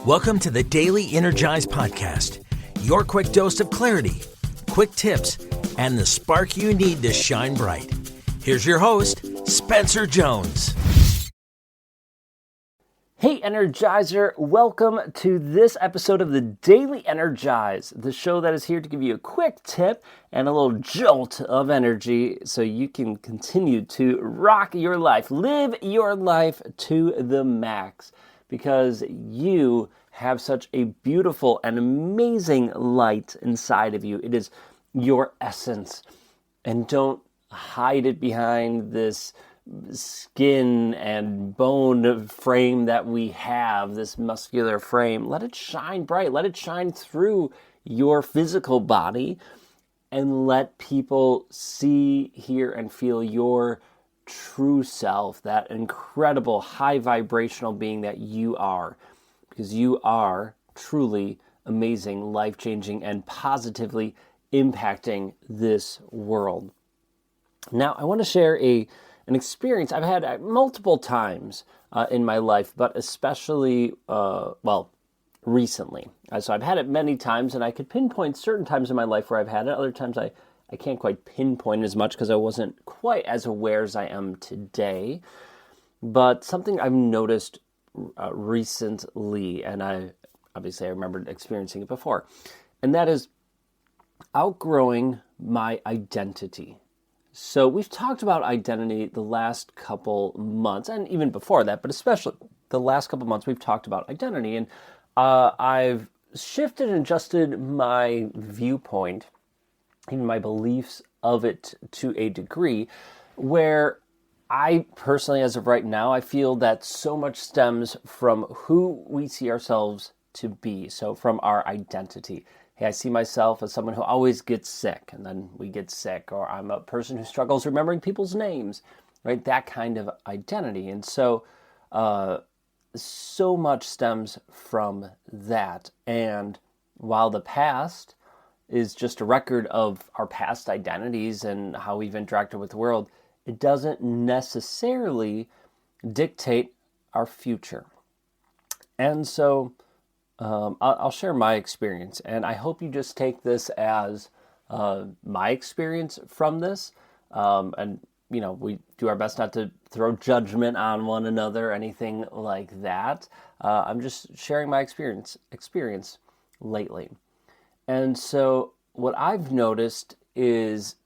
Welcome to the Daily Energize Podcast, your quick dose of clarity, quick tips, and the spark you need to shine bright. Here's your host, Spencer Jones. Hey Energizer, welcome to this episode of the Daily Energize, the show that is here to give you a quick tip and a little jolt of energy so you can continue to rock your life, live your life to the max, because you have such a beautiful and amazing light inside of you. It is your essence, and don't hide it behind this skin and bone frame that we have, this muscular frame. Let it shine bright. Let it shine through your physical body, and let people see, hear, and feel your true self, that incredible high vibrational being that you are, because you are truly amazing, life-changing, and positively impacting this world. Now, I want to share an experience I've had multiple times in my life, but especially, recently. So I've had it many times, and I could pinpoint certain times in my life where I've had it. Other times I can't quite pinpoint as much because I wasn't quite as aware as I am today. But something I've noticed recently, and I remembered experiencing it before, and that is outgrowing my identity. So we've talked about identity the last couple months, and even before that, but especially the last couple months, we've talked about identity. And I've shifted and adjusted my viewpoint, even my beliefs of it to a degree, where I personally, as of right now, I feel that so much stems from who we see ourselves to be, so from our identity. Hey, I see myself as someone who always gets sick, and then we get sick, or I'm a person who struggles remembering people's names, right? That kind of identity. And so, so much stems from that. And while the past is just a record of our past identities and how we've interacted with the world, it doesn't necessarily dictate our future. And so, I'll share my experience, and I hope you just take this as my experience from this. And, you know, we do our best not to throw judgment on one another or anything like that. I'm just sharing my experience lately. And so what I've noticed is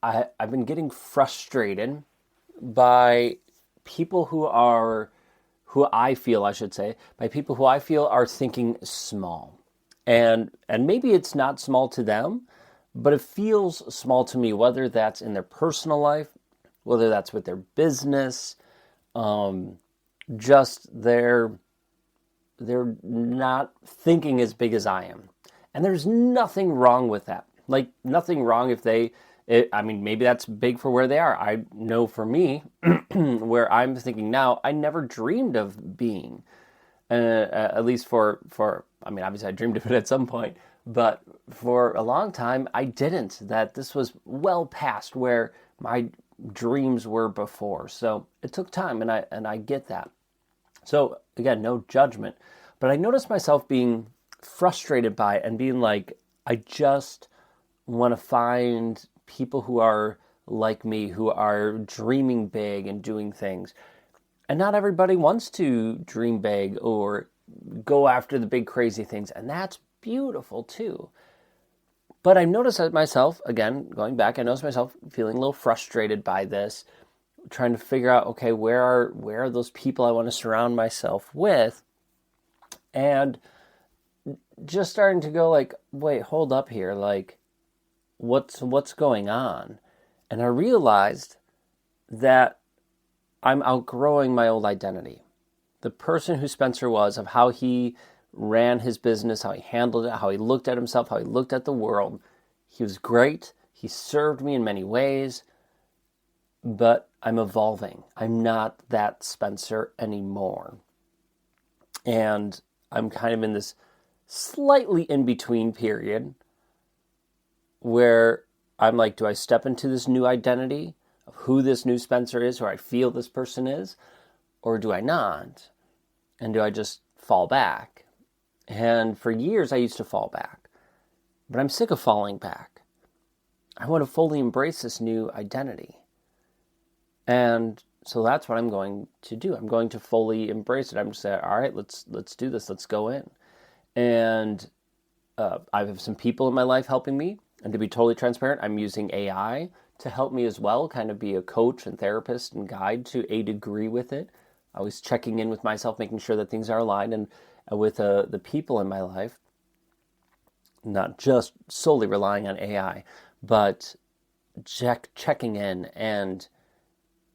I've been getting frustrated by people who I feel are thinking small. And maybe it's not small to them, but it feels small to me, whether that's in their personal life, whether that's with their business, just they're not thinking as big as I am. And there's nothing wrong with that. Like, nothing wrong if maybe that's big for where they are. I know for me, where I'm thinking now, I never dreamed of being, at least obviously I dreamed of it at some point, but for a long time, I didn't. That this was well past where my dreams were before. So it took time, and I get that. So again, no judgment, but I noticed myself being frustrated by it and being like, I just want to find people who are like me, who are dreaming big and doing things. And not everybody wants to dream big or go after the big crazy things, and that's beautiful too. But I noticed myself, again, going back, I noticed myself feeling a little frustrated by this, trying to figure out, okay, where are those people I want to surround myself with? And just starting to go like, wait, hold up here, like, what's going on? And I realized that I'm outgrowing my old identity. The person who Spencer was, of how he ran his business, how he handled it, how he looked at himself, how he looked at the world. He was great. He served me in many ways, but I'm evolving. I'm not that Spencer anymore. And I'm kind of in this slightly in-between period where I'm like, do I step into this new identity of who this new Spencer is, who I feel this person is, or do I not? And do I just fall back? And for years, I used to fall back. But I'm sick of falling back. I want to fully embrace this new identity. And so that's what I'm going to do. I'm going to fully embrace it. I'm just saying, all right, let's do this. Let's go in. And I have some people in my life helping me. And to be totally transparent, I'm using AI to help me as well, kind of be a coach and therapist and guide to a degree with it. Always checking in with myself, making sure that things are aligned, and with the people in my life, not just solely relying on AI, but checking in. And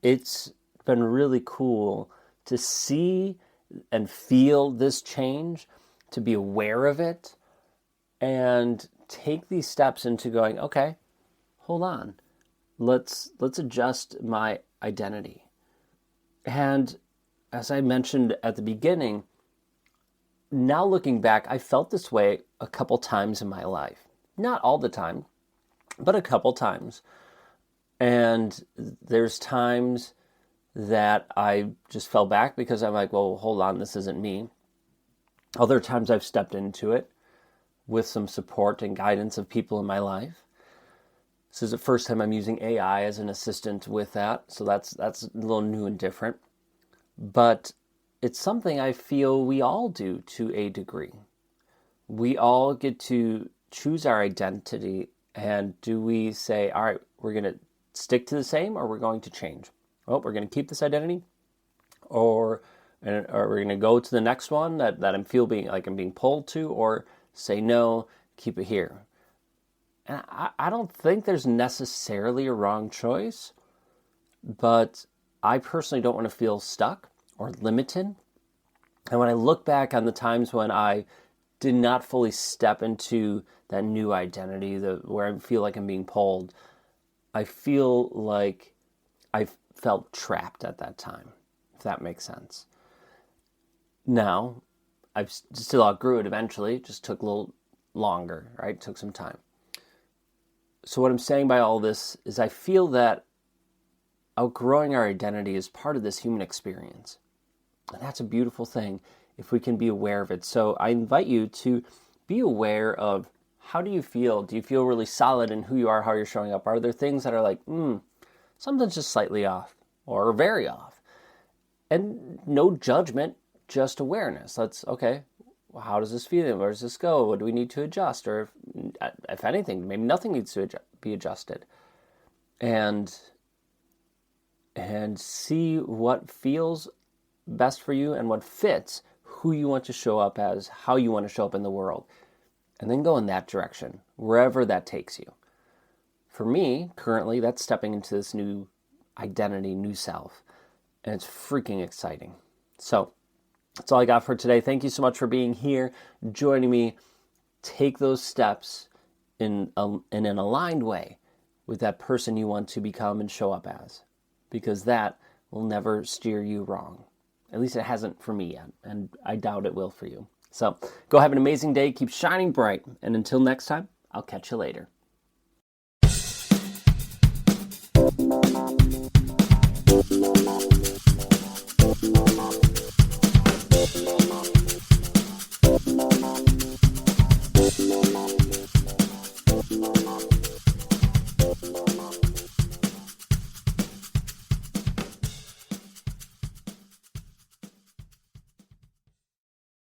it's been really cool to see and feel this change, to be aware of it, and take these steps into going, okay, hold on, let's adjust my identity. And as I mentioned at the beginning, now looking back, I felt this way a couple times in my life. Not all the time, but a couple times. And there's times that I just fell back because I'm like, well, hold on, this isn't me. Other times I've stepped into it with some support and guidance of people in my life. This is the first time I'm using AI as an assistant with that, so that's a little new and different. But it's something I feel we all do to a degree. We all get to choose our identity, and do we say, all right, we're going to stick to the same, or we're going to change? Well, we're going to keep this identity, or we're going to go to the next one that I'm feeling like I'm being pulled to, or say no, keep it here. And I don't think there's necessarily a wrong choice, but I personally don't want to feel stuck or limited. And when I look back on the times when I did not fully step into that new identity, where I feel like I'm being pulled, I feel like I felt trapped at that time, if that makes sense. Now, I still outgrew it eventually. It just took a little longer, right? It took some time. So what I'm saying by all this is I feel that outgrowing our identity is part of this human experience. And that's a beautiful thing if we can be aware of it. So I invite you to be aware of, how do you feel? Do you feel really solid in who you are, how you're showing up? Are there things that are like, something's just slightly off or very off? And no judgment, just awareness. That's okay. How does this feel? Where does this go? What do we need to adjust? Or if anything, maybe nothing needs to be adjusted. And see what feels best for you and what fits who you want to show up as, how you want to show up in the world. And then go in that direction, wherever that takes you. For me, currently, that's stepping into this new identity, new self. And it's freaking exciting. So that's all I got for today. Thank you so much for being here, joining me. Take those steps in an aligned way with that person you want to become and show up as, because that will never steer you wrong. At least it hasn't for me yet, and I doubt it will for you. So go have an amazing day. Keep shining bright. And until next time, I'll catch you later.